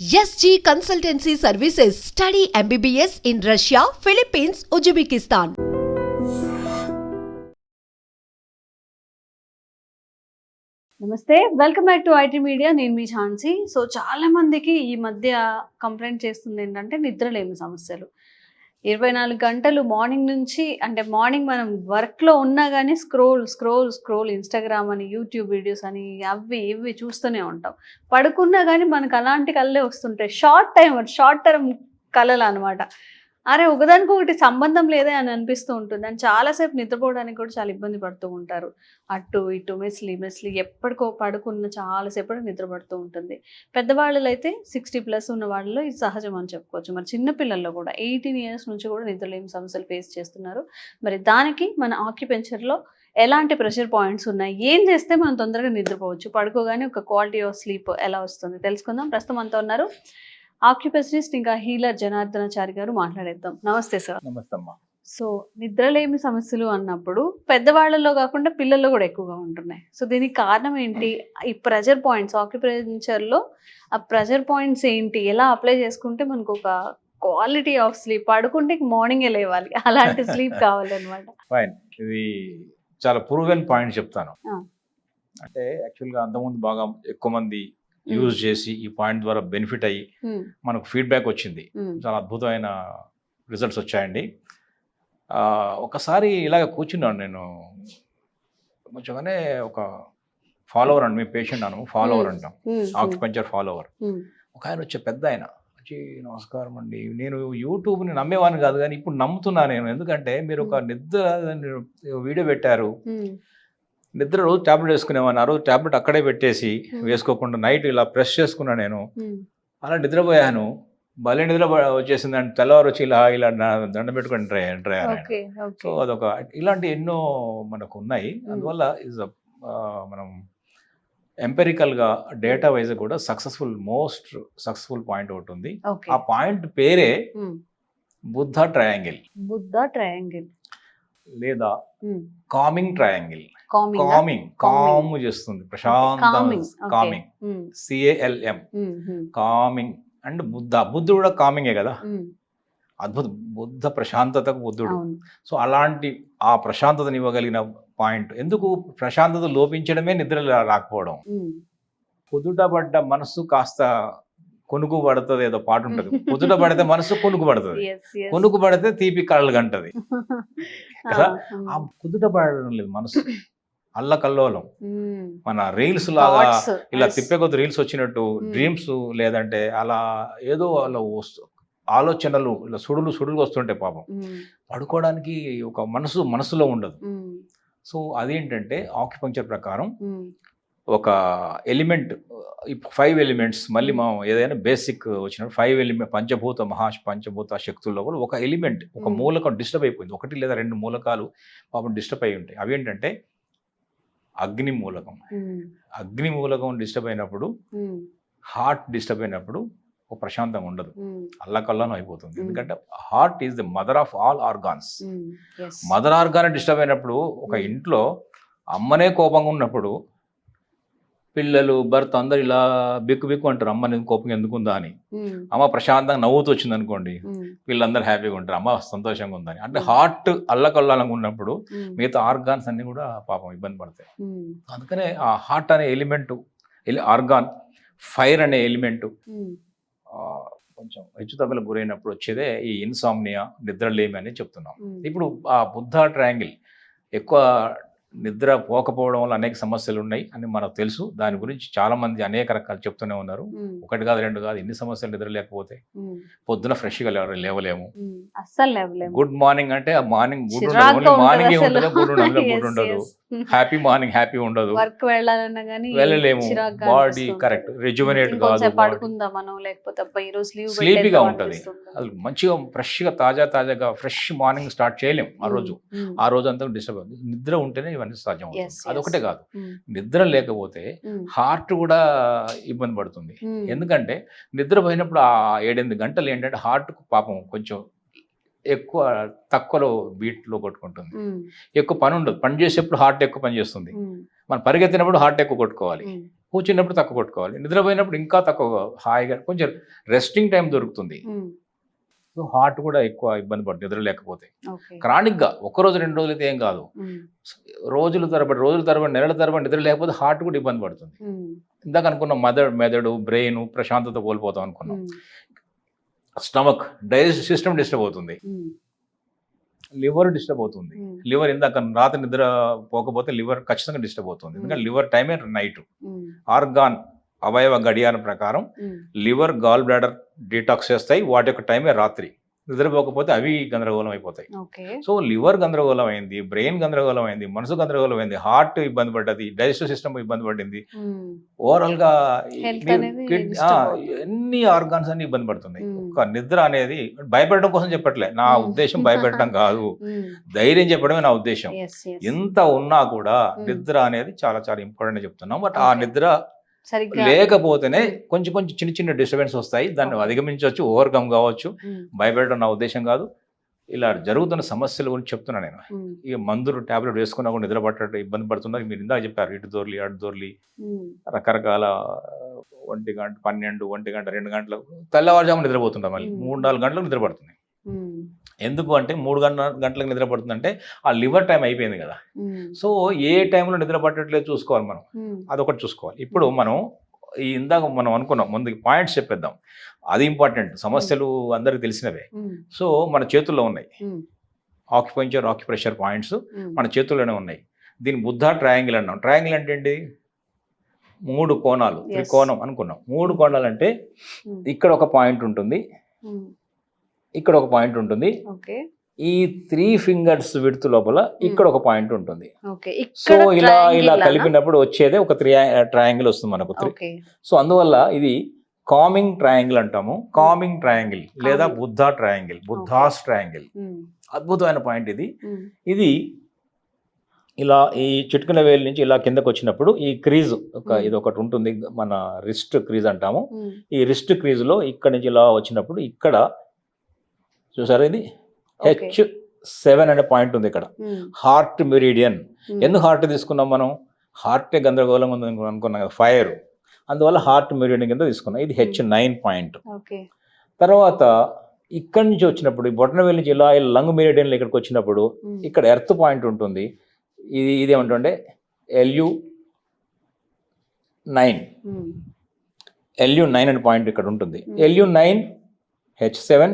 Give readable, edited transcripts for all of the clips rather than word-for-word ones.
SG Consultancy Services. Study MBBS in Russia, Philippines, Uzbekistan. నమస్తే, welcome back to IT media. నేను మీ Jhansi. So చాలా మందికి ఈ మధ్య కంప్లైంట్ చేస్తుంది ఏంటంటే నిద్రలేమి సమస్యలు. 24 గంటలు మార్నింగ్ నుంచి, అంటే మార్నింగ్ మనం వర్క్లో ఉన్నా కానీ స్క్రోల్ ఇన్స్టాగ్రామ్ అని, యూట్యూబ్ వీడియోస్ అని, అవి ఇవి చూస్తూనే ఉంటాం. పడుకున్నా కానీ మనకు అలాంటి కళ్ళే వస్తుంటాయి. షార్ట్ టర్మ్ కళలు అనమాట. అరే ఒకదానికి ఒకటి సంబంధం లేదే అని అనిపిస్తూ ఉంటుంది. అండ్ చాలాసేపు నిద్రపోవడానికి కూడా చాలా ఇబ్బంది పడుతూ ఉంటారు. అటు ఇటు మెస్లీ ఎప్పటికో పడుకున్న చాలాసేపటి నిద్ర పడుతూ ఉంటుంది. పెద్దవాళ్ళలో అయితే 60+ ఉన్న వాళ్ళలో ఇది సహజం అని చెప్పుకోవచ్చు. మరి చిన్నపిల్లల్లో కూడా 18 years నుంచి కూడా నిద్రలేని సమస్యలు ఫేస్ చేస్తున్నారు. మరి దానికి మన ఆక్యుపెంచర్లో ఎలాంటి ప్రెషర్ పాయింట్స్ ఉన్నాయి, ఏం చేస్తే మనం తొందరగా నిద్రపోవచ్చు, పడుకోగానే ఒక క్వాలిటీ ఆఫ్ స్లీప్ ఎలా వస్తుంది తెలుసుకుందాం. ప్రస్తుతం అంతా ఉన్నారు ఆక్యుపెషనిస్ట్ ఇంకా హీలర్ జనార్దనాచారి గారు. మాట్లాడేద్దాం. నమస్తే సార్. నమస్తే అమ్మా. సో నిద్రలేమి సమస్యలు అన్నప్పుడు పెద్దవాళ్ళలో కాకుండా పిల్లల్లో కూడా ఎక్కువగా ఉంటున్నాయి. సో దీనికి కారణం ఏంటి? ఈ ప్రెషర్ పాయింట్స్ ఆక్యుపెంచర్లో ఆ ప్రెషర్ పాయింట్స్ ఏంటి, ఎలా అప్లై చేసుకుంటే మనకు ఒక క్వాలిటీ ఆఫ్ స్లీప్, పడుకుంటే మార్నింగే లేవాలి, అలాంటి స్లీప్ కావాలన్నమాట. ఫైన్, ఇది చాలా ప్రూవెన్ పాయింట్ చెప్తాను. ఆ. అంటే యాక్చువల్గా అంతకుముందు బాగా ఎక్కువ మంది యూజ్ చేసి ఈ పాయింట్ ద్వారా బెనిఫిట్ అయ్యి మనకు ఫీడ్బ్యాక్ వచ్చింది. చాలా అద్భుతమైన రిజల్ట్స్ వచ్చాయండి. ఒకసారి ఇలాగ కూర్చున్నాను నేను, కొంచెంగానే ఒక ఫాలోవర్ అండి, మీ పేషెంట్ అను ఫాలోవర్ అంటాం, ఆక్యుపెంచర్ ఫాలోవర్. ఒక ఆయన వచ్చే పెద్ద ఆయన వచ్చి, నమస్కారం అండి, నేను యూట్యూబ్ని నమ్మేవాడిని కాదు కానీ ఇప్పుడు నమ్ముతున్నా నేను. ఎందుకంటే మీరు ఒక నిద్ర వీడియో పెట్టారు, నిద్ర రోజు ట్యాబ్లెట్ వేసుకునేవాడిని, ఆ రోజు ట్యాబ్లెట్ అక్కడే పెట్టేసి వేసుకోకుండా నైట్ ఇలా ప్రెస్ చేసుకున్నా నేను, అలా నిద్రపోయాను. భలే నిద్ర వచ్చేసింది. అంటే తెల్లవారు వచ్చి ఇలా దండం పెట్టుకుని ఎంటర్ అయ్యాను. సో అదొక ఇలాంటి ఎన్నో మనకు ఉన్నాయి. అందువల్ల మనం ఎంపెరికల్గా డేటా వైజ్ కూడా మోస్ట్ సక్సెస్ఫుల్ పాయింట్ ఒకటి ఉంది. ఆ పాయింట్ పేరే బుద్ధ ట్రయాంగిల్ లేదా కామింగ్ ట్రయాంగిల్. కామ్ చేస్తుంది, ప్రశాంతం, కామింగ్, CALM, కామింగ్. అండ్ బుద్ధుడు కూడా కామింగే కదా, బుద్ధ ప్రశాంతతకు బుద్ధుడు. సో అలాంటి ఆ ప్రశాంతతని ఇవ్వగలిగిన పాయింట్. ఎందుకు ప్రశాంతత లోపించడమే నిద్ర రాకపోవడం. కుదుట పడ్డ మనసు కాస్త కొనుకు పడుతుంది, ఏదో పాట ఉంటుంది. కుదుట పడితే మనసు కొనుకు పడుతుంది, కొనుకు పడితే తీపి కళ్ళు గంటది కదా. ఆ కుదుట పడడం లేదు మనసు, అల్లకల్లోలం. మన రీల్స్ లాగా ఇలా తిప్పే కొద్ది రీల్స్ వచ్చినట్టు డ్రీమ్స్, లేదంటే అలా ఏదో అలా ఆలోచనలు ఇలా సుడులు వస్తుంటాయి పాపం. పడుకోవడానికి ఒక మనసులో ఉండదు. సో అదేంటంటే ఆక్యుపంక్చర్ ప్రకారం ఒక ఎలిమెంట్, 5 ఎలిమెంట్స్, మళ్ళీ మనం ఏదైనా బేసిక్ వచ్చినప్పుడు 5 ఎలిమెంట్, పంచభూత శక్తుల్లో కూడా ఒక ఎలిమెంట్, ఒక మూలకం డిస్టర్బ్ అయిపోయింది. 1 లేదా 2 మూలకాలు పాపం డిస్టర్బ్ అయి ఉంటాయి. అవి ఏంటంటే అగ్ని మూలకం డిస్టర్బ్ అయినప్పుడు, హార్ట్ డిస్టర్బ్ అయినప్పుడు ఒక ప్రశాంతంగా ఉండదు, అల్లకల్లం అయిపోతుంది. ఎందుకంటే heart is the mother of all organs. Mother organ disturb అయినప్పుడు, ఒక ఇంట్లో అమ్మనే కోపంగా ఉన్నప్పుడు పిల్లలు, భర్త అందరు ఇలా బిక్కు అంటారు, అమ్మ నేను కోపం ఎందుకుందా అని. అమ్మ ప్రశాంతంగా నవ్వుతూ వచ్చింది అనుకోండి, వీళ్ళందరూ హ్యాపీగా ఉంటారు, అమ్మ సంతోషంగా ఉందని. అంటే హార్ట్ అల్లకల్లాలంగా ఉన్నప్పుడు మిగతా ఆర్గాన్స్ అన్ని కూడా పాపం ఇబ్బంది పడతాయి. అందుకనే ఆ హార్ట్ అనే ఎలిమెంట్, ఆర్గాన్, ఫైర్ అనే ఎలిమెంట్ కొంచెం హెచ్చుతగ్గులకు గురైనప్పుడు వచ్చేదే ఈ ఇన్సామ్నియా, నిద్రలేమి అని చెప్తున్నాం. ఇప్పుడు ఆ బుద్ధ ట్రయాంగిల్, ఎక్కువ నిద్ర పోకపోవడం వల్ల అనేక సమస్యలు ఉన్నాయి అని మనకు తెలుసు. దాని గురించి చాలా మంది అనేక రకాలు చెప్తూనే ఉన్నారు. 1 కాదు 2 కాదు, ఎన్ని సమస్యలు నిద్ర లేకపోతే. పొద్దున ఫ్రెష్గా లేవలేము, గుడ్ మార్నింగ్ అంటే ఆ మార్నింగ్ గుడ్ ఉండదు, ఓన్లీ మార్నింగే ఉంటుంది, గుడ్ ఉండదు. హ్యాపీ మార్నింగ్ హ్యాపీ ఉండదు, వెళ్ళలేము, బాడీ కరెక్ట్ రిజువనేట్ కాదు, స్లీపీగా ఉంటుంది. అది మంచిగా ఫ్రెష్గా తాజాగా ఫ్రెష్ మార్నింగ్ స్టార్ట్ చేయలేము. ఆ రోజు అంతా డిస్టర్బ్ అవుతుంది. నిద్ర ఉంటేనే ఇవన్నీ సాధ్యం అవుతుంది. అదొకటే కాదు, నిద్ర లేకపోతే హార్ట్ కూడా ఇబ్బంది పడుతుంది. ఎందుకంటే నిద్ర పోయినప్పుడు ఆ 7-8 గంటలు ఏంటంటే హార్ట్ పాపం కొంచెం ఎక్కువ తక్కువలో బీట్లో కొట్టుకుంటుంది, ఎక్కువ పని ఉండదు. పని చేసేప్పుడు హార్ట్ ఎక్కువ పని చేస్తుంది, మనం పరిగెత్తినప్పుడు హార్ట్ ఎక్కువ కొట్టుకోవాలి. కూర్చున్నప్పుడు తక్కువ కొట్టుకోవాలి, నిద్రపోయినప్పుడు ఇంకా తక్కువ, హాయిగా కొంచెం రెస్టింగ్ టైం దొరుకుతుంది. సో హార్ట్ కూడా ఎక్కువ ఇబ్బంది పడుతుంది నిద్ర లేకపోతే. క్రానిక్గా ఒక్కరోజు 2 రోజులు అయితే ఏం కాదు, రోజుల తరబడి నెలల తరబడి నిద్ర లేకపోతే హార్ట్ కూడా ఇబ్బంది పడుతుంది. ఇందాక అనుకున్నాం మెదడు బ్రెయిన్ ప్రశాంతత కోల్పోతాం అనుకున్నాం. స్టమక్ డైజెస్టివ్ సిస్టమ్ డిస్టర్బ్ అవుతుంది, లివర్ డిస్టర్బ్ అవుతుంది. లివర్ ఇందాక రాత్రి నిద్ర పోకపోతే లివర్ ఖచ్చితంగా డిస్టర్బ్ అవుతుంది, ఎందుకంటే లివర్ టైమే నైట్. ఆర్గాన్ అవయవ గడియారం ప్రకారం లివర్ గాల్ బ్లాడర్ డీటాక్స్ చేస్తాయి, వాటి యొక్క టైమే రాత్రి. నిద్రపోకపోతే అవి గందరగోళం అయిపోతాయి. సో లివర్ గందరగోళం అయింది, బ్రెయిన్ గందరగోళం అయింది, మనసు గందరగోళం అయింది, హార్ట్ ఇబ్బంది పడ్డది, డైజెస్టివ్ సిస్టమ్ ఇబ్బంది పడింది, ఓవరాల్ గా అన్ని ఆర్గాన్స్ అన్ని ఇబ్బంది పడుతున్నాయి. ఒక నిద్ర అనేది భయపెట్టడం కోసం చెప్పట్లే, నా ఉద్దేశం భయపెట్టడం కాదు, ధైర్యం చెప్పడమే నా ఉద్దేశం. ఎంత ఉన్నా కూడా నిద్ర అనేది చాలా చాలా ఇంపార్టెంట్ చెప్తున్నాం. బట్ ఆ నిద్ర లేకపోతేనే కొంచెం చిన్న చిన్న డిస్టర్బెన్స్ వస్తాయి, దాన్ని అధిగమించవచ్చు, ఓవర్కమ్ కావచ్చు. భయపెట్టడం నా ఉద్దేశం కాదు. ఇలా జరుగుతున్న సమస్యల గురించి చెప్తున్నా నేను. ఇక మందులు టాబ్లెట్ వేసుకున్నా కూడా నిద్ర పట్టడం ఇబ్బంది పడుతున్నారు. మీరు ఇందాక చెప్పారు, ఇటు దొర్లి అటు దొర్లి రకరకాల 1 గంట 12 1 గంట 2 గంటలకు తెల్లవారుజాము నిద్రపోతుంటాం, మళ్ళీ 3-4 గంటలకు నిద్ర పడుతుంది. ఎందుకు అంటే 3 గంటలకు నిద్ర పడుతుందంటే ఆ లివర్ టైం అయిపోయింది కదా. సో ఏ టైంలో నిద్ర పట్టట్లేదు చూసుకోవాలి మనం, అదొకటి చూసుకోవాలి. ఇప్పుడు మనం ఇందాక మనం అనుకున్నాం, ముందుకి పాయింట్స్ చెప్పేద్దాం, అది ఇంపార్టెంట్. సమస్యలు అందరికి తెలిసినవే, సో మన చేతుల్లో ఉన్నాయి. ఆక్యుపంక్చర్ ఆక్యుప్రెషర్ పాయింట్స్ మన చేతుల్లోనే ఉన్నాయి. దీని బుద్ధ ట్రయాంగిల్ అన్నాం. ట్రయాంగిల్ అంటే ఏంటి? 3 కోణాలు, త్రికోణం అనుకున్నాం. 3 కోణాలు అంటే ఇక్కడ ఒక పాయింట్ ఉంటుంది, ఇక్కడ ఒక పాయింట్ ఉంటుంది, ఈ 3 ఫింగర్స్ విడ్త్ లోపల ఇక్కడ ఒక పాయింట్ ఉంటుంది. సో ఇలా కలిపినప్పుడు వచ్చేదే ఒక ట్రయాంగిల్ వస్తుంది మనకు. సో అందువల్ల ఇది కామింగ్ ట్రయాంగిల్ అంటాము. కామింగ్ ట్రయాంగిల్ లేదా బుద్ధ ట్రయాంగిల్, బుద్ధాస్ ట్రయాంగిల్. అద్భుతమైన పాయింట్ ఇది. ఇది ఇలా ఈ చిటికెన వేలు నుంచి ఇలా కిందకు వచ్చినప్పుడు ఈ క్రీజ్ ఇది ఒకటి ఉంటుంది, మన రిస్ట్ క్రీజ్ అంటాము. ఈ రిస్ట్ క్రీజ్ లో ఇక్కడ నుంచి ఇలా వచ్చినప్పుడు ఇక్కడ చూసారు, ఇది H7 అనే పాయింట్ ఉంది ఇక్కడ. Heart meridian. ఎందుకు హార్ట్ తీసుకున్నాం మనం? హార్టే గందరగోళం ఉంది అనుకున్నాం కదా, ఫైర్, అందువల్ల హార్ట్ మెరిడియన్ కింద తీసుకున్నాం. ఇది H9 పాయింట్. తర్వాత ఇక్కడి నుంచి వచ్చినప్పుడు బొటనవేలు నుంచి ఇలా లంగ్ మెరిడియన్ ఇక్కడికి వచ్చినప్పుడు ఇక్కడ ఎర్త్ పాయింట్ ఉంటుంది. ఇది ఏమంటుండే LU9 అనే పాయింట్ ఇక్కడ ఉంటుంది. LU9 H7.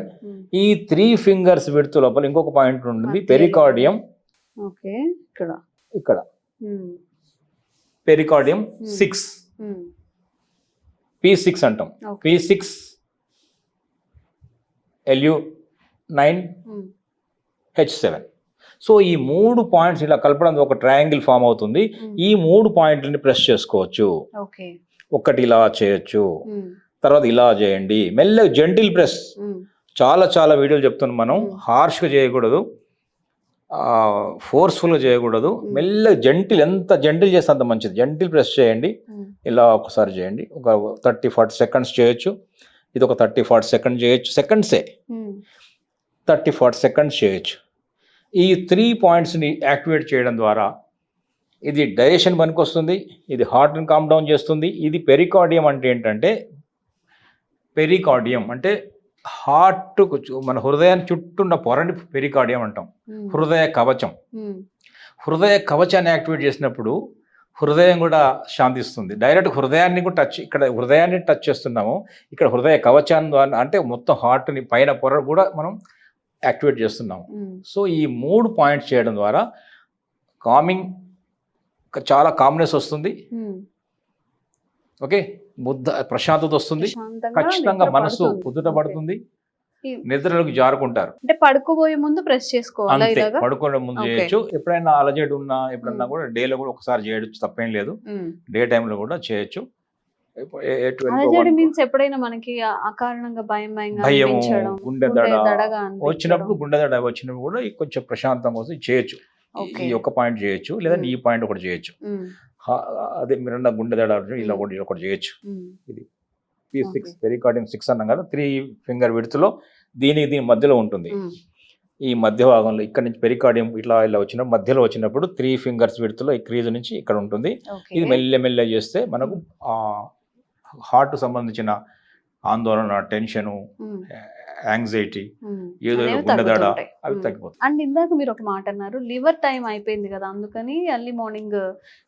ఈ 3 ఫింగర్స్ విడ్త్ లోపల ఇంకొక పాయింట్ ఉంటుంది, పెరికార్డియం. ఇక్కడ పెరికార్డియం 6, P6 అంటాం. P6 LU9 H7. సో ఈ 3 పాయింట్స్ ఇలా కలపడం ఒక ట్రయాంగిల్ ఫామ్ అవుతుంది. ఈ 3 పాయింట్లని ప్రెస్ చేసుకోవచ్చు. ఒకటి ఇలా చేయొచ్చు, తర్వాత ఇలా చేయండి, మెల్లగా జెంటిల్ ప్రెస్. చాలా వీడియోలు చెప్తున్నాం మనం, హార్ష్గా చేయకూడదు, ఫోర్స్ఫుల్గా చేయకూడదు, మెల్లగా జెంటిల్, ఎంత జెంటిల్ చేస్తే అంత మంచిది. జెంటిల్ ప్రెస్ చేయండి, ఇలా ఒకసారి చేయండి, ఒక 30-40 సెకండ్స్ చేయొచ్చు. ఇది ఒక 30-40 సెకండ్స్ చేయొచ్చు, సెకండ్సే 30-40 సెకండ్స్ చేయొచ్చు. ఈ 3 పాయింట్స్ని యాక్టివేట్ చేయడం ద్వారా ఇది డైజెషన్ పనికొస్తుంది, ఇది హార్ట్ని కామ్ డౌన్ చేస్తుంది. ఇది పెరికార్డియం అంటే ఏంటంటే, పెరికార్డియం అంటే హార్ట్ మన హృదయాన్ని చుట్టూన్న పొరని పెరికార్డియం అంటాం. హృదయ కవచం. హృదయ కవచాన్ని యాక్టివేట్ చేసినప్పుడు హృదయం కూడా శాంతిస్తుంది. డైరెక్ట్ హృదయాన్ని కూడా ఇక్కడ హృదయాన్ని టచ్ చేస్తున్నాము, ఇక్కడ హృదయ కవచాన్ని ద్వారా అంటే మొత్తం హార్ట్ని పైన పొర కూడా మనం యాక్టివేట్ చేస్తున్నాము. సో ఈ 3 పాయింట్స్ చేయడం ద్వారా కామింగ్, చాలా కామ్నెస్ వస్తుంది. ఓకే, బుద్ధ ప్రశాంతత వస్తుంది, ఖచ్చితంగా మనసు కుదుటపడుతుంది, నిద్రలోకి జారుకుంటారు. అంటే పడుకోబోయే ముందు ప్రెస్ చేసుకోవాలి, పడుకోవడం ముందు చేయొచ్చు. ఎప్పుడైనా అలజడి ఉన్నా ఎప్పుడన్నా కూడా డేలో కూడా ఒకసారి చేయొచ్చు, తప్పేం లేదు. డే టైంలో కూడా చేయొచ్చు. ఎప్పుడైనా మనకి అకారణంగా భయం, గుండె దడ వచ్చినప్పుడు కూడా కొంచెం ప్రశాంతంగా వస్తుంది, చేయొచ్చు. ఈ ఒక పాయింట్ చేయొచ్చు, లేదా ఈ పాయింట్ ఒకటి చేయొచ్చు. అదే మీరన్న గుండె దడ ఇలా ఒకటి చేయొచ్చు. ఇది P6 పెరికార్డియం 6 అన్నాం కదా, 3 ఫింగర్ విడ్త్లో దీని మధ్యలో ఉంటుంది. ఈ మధ్య భాగంలో ఇక్కడ నుంచి పెరికార్డియం ఇట్లా ఇలా వచ్చినప్పుడు మధ్యలో వచ్చినప్పుడు 3 ఫింగర్స్ విడుతులో ఈ క్రీజ్ నుంచి ఇక్కడ ఉంటుంది. ఇది మెల్లె చేస్తే మనకు హార్ట్ సంబంధించిన ఆందోళన, టెన్షను, యాంగ్జైటీ, ఏదో గుండెదడ అవి తగ్గిపోతాయి. అండ్ ఇందాక మీరు ఒక మాట అన్నారు, లివర్ టైం అయిపోయింది కదా అందుకని ఎర్లీ మార్నింగ్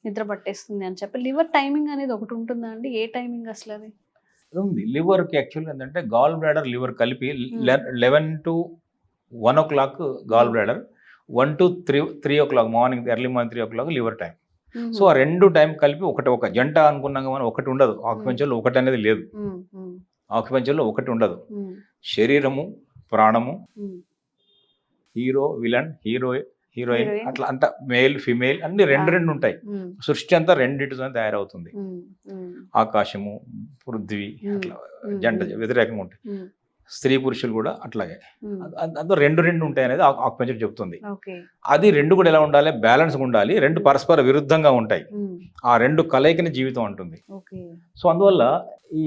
నిద్ర పట్టేస్తుంది అని చెప్పి. లివర్ టైమింగ్ అనేది ఒకటి ఉంటుందా అండి? ఏ టైమింగ్ అసలు అది ఉంది? లివర్కి యాక్చువల్గా ఏంటంటే గాల్ బ్లాడర్ లివర్ కలిపి 11 to 1 o'clock gallbladder, 1 to 3 o'clock morning, early morning 3 o'clock liver time. So ఆ రెండు టైం కలిపి ఒక జంట అనుకున్నాం మనం, ఒకటి ఉండదు. ఆక్యుపెన్చర్లో ఒకటి అనేది లేదు. ఆక్యుపెన్చర్లో ఒకటి ఉండదు. శరీరము, ప్రాణము, హీరో, విలన్, హీరోయిన్ అట్లా అంతా మేల్ ఫిమేల్ అన్ని రెండు ఉంటాయి. సృష్టి అంతా రెండింటితో తయారవుతుంది. ఆకాశము, పృథ్వీ అట్లా జంట వ్యతిరేకంగా ఉంటాయి. స్త్రీ పురుషులు కూడా అట్లాగే అందులో రెండు ఉంటాయి అనేది ఆక్యుపెన్చర్ చెప్తుంది. అది రెండు కూడా ఎలా ఉండాలి? బ్యాలెన్స్ ఉండాలి. రెండు పరస్పర విరుద్ధంగా ఉంటాయి. ఆ రెండు కలయికని జీవితం అంటుంది. సో అందువల్ల ఈ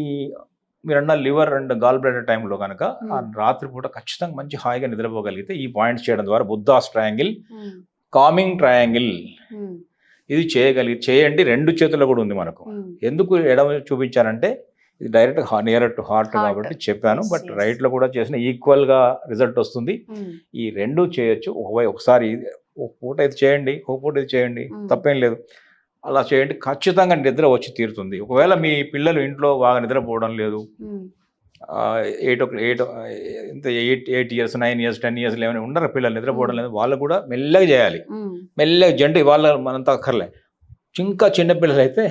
మీరన్న లివర్ అండ్ గాల్ బ్లాడర్ టైంలో కనుక ఆ రాత్రిపూట ఖచ్చితంగా మంచి హాయిగా నిద్రపోగలిగితే ఈ పాయింట్స్ చేయడం ద్వారా బుద్ధాస్ ట్రయాంగిల్, కామింగ్ ట్రయాంగిల్ ఇది చేయండి. రెండు చేతుల్లో కూడా ఉంది మనకు. ఎందుకు ఎడమ చూపించానంటే ఇది డైరెక్ట్ నియర్ టు హార్ట్ కాబట్టి చెప్పాను. బట్ రైట్ లో కూడా చేసిన ఈక్వల్ గా రిజల్ట్ వస్తుంది. ఈ రెండు చేయొచ్చు. ఒకసారి ఒక పూట ఇది చేయండి, ఒక పూట ఇది చేయండి, తప్పేం లేదు. అలా చేయండి, ఖచ్చితంగా నిద్ర వచ్చి తీరుతుంది. ఒకవేళ మీ పిల్లలు ఇంట్లో బాగా నిద్రపోవడం లేదు, 8 years 9 years 10 years 11 ఉండరు పిల్లలు, నిద్రపోవడం లేదు, వాళ్ళు కూడా మెల్లగా చేయాలి. మెల్లగా జంట వాళ్ళ మనంతా అక్కర్లే. ఇంకా చిన్న పిల్లలు అయితే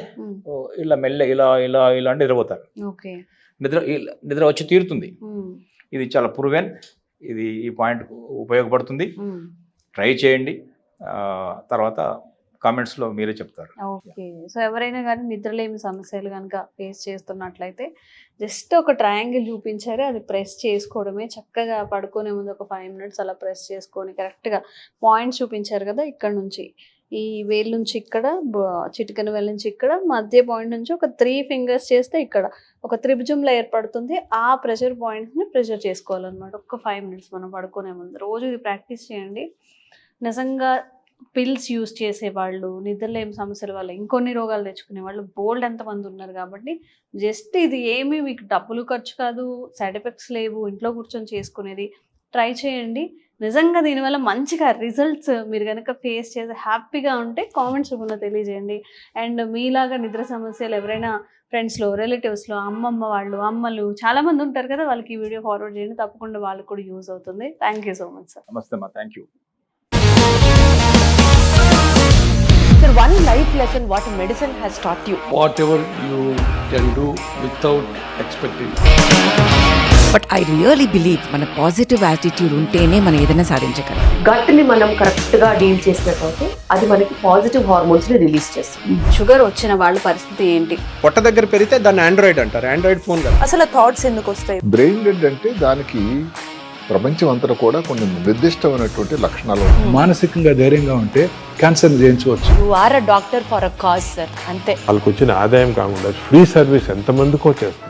ఇలా మెల్ల ఇలా అంటే నిద్రపోతారు. నిద్ర వచ్చి తీరుతుంది. ఇది చాలా ప్రూవెన్. ఇది ఈ పాయింట్ ఉపయోగపడుతుంది. ట్రై చేయండి. తర్వాత కామెంట్స్లో మీరే చెప్తారు. ఓకే. సో ఎవరైనా కానీ నిద్రలేమి సమస్యలు కనుక ఫేస్ చేస్తున్నట్లయితే జస్ట్ ఒక ట్రయాంగిల్ చూపించారు, అది ప్రెస్ చేసుకోవడమే. చక్కగా పడుకునే ముందు ఒక 5 minutes అలా ప్రెస్ చేసుకొని కరెక్ట్గా పాయింట్స్ చూపించారు కదా, ఇక్కడ నుంచి ఈ వేలు నుంచి ఇక్కడ, చిటికెన వేలు నుంచి ఇక్కడ, మధ్య పాయింట్ నుంచి ఒక 3 fingers చేస్తే ఇక్కడ ఒక త్రిభుజంలో ఏర్పడుతుంది. ఆ ప్రెషర్ పాయింట్స్ని ప్రెషర్ చేసుకోవాలన్నమాట. ఒక 5 minutes మనం పడుకునే ముందు. రోజు ఇది ప్రాక్టీస్ చేయండి. నిజంగా పిల్స్ యూజ్ చేసేవాళ్ళు, నిద్రలేమి సమస్యల వల్ల ఇంకొన్ని రోగాలు తెచ్చుకునే వాళ్ళు బోల్డ్ ఎంతమంది ఉన్నారు. కాబట్టి జస్ట్ ఇది ఏమీ మీకు డబ్బులు ఖర్చు కాదు, సైడ్ ఎఫెక్ట్స్ లేవు, ఇంట్లో కూర్చొని చేసుకునేది. ట్రై చేయండి. నిజంగా దీనివల్ల మంచిగా రిజల్ట్స్ మీరు కనుక ఫేస్ చేసి హ్యాపీగా ఉంటే కామెంట్స్ రూపంలో తెలియజేయండి. అండ్ మీలాగా నిద్ర సమస్యలు ఎవరైనా ఫ్రెండ్స్లో, రిలేటివ్స్లో, అమ్మలు, అమ్మలు చాలామంది ఉంటారు కదా, వాళ్ళకి ఈ వీడియో ఫార్వర్డ్ చేయండి. తప్పకుండా వాళ్ళకి కూడా యూజ్ అవుతుంది. Thank you so much sir. నమస్తే అమ్మా. Thank you. Sir, one life lesson what medicine has taught you. Whatever you can do without expecting. But I really believe మన పాజిటివ్ యాటిట్యూడ్ ఉంటేనే మనం ఏదైనా సాధించగలం. గట్ని మనం కరెక్ట్గా డీల్ చేసినట్లయితే అది మనకి పాజిటివ్ హార్మోన్స్ని రిలీజ్ చేస్తుంది. షుగర్ వచ్చిన వాళ్ళ పరిస్థితి ఏంటి? పొట్ట దగ్గర పెరిగితే దాన్ని ఆండ్రాయిడ్ అంటారు. ఆండ్రాయిడ్ ఫోన్ కదా. అసలు థాట్స్ ఎందుకు వస్తాయి? బ్రెయిన్ డెడ్ అంటే దానికి ప్రపంచం అంతా కూడా కొన్ని నిర్దిష్టమైనటువంటి లక్షణాలు. మానసికంగా ధైర్యంగా ఉంటే క్యాన్సర్ జయించవచ్చు. You are a doctor for a cause, sir. అంతే. వాళ్ళకు వచ్చిన ఆదాయం కాకుండా ఫ్రీ సర్వీస్ ఎంతమందికో చేస్తారు.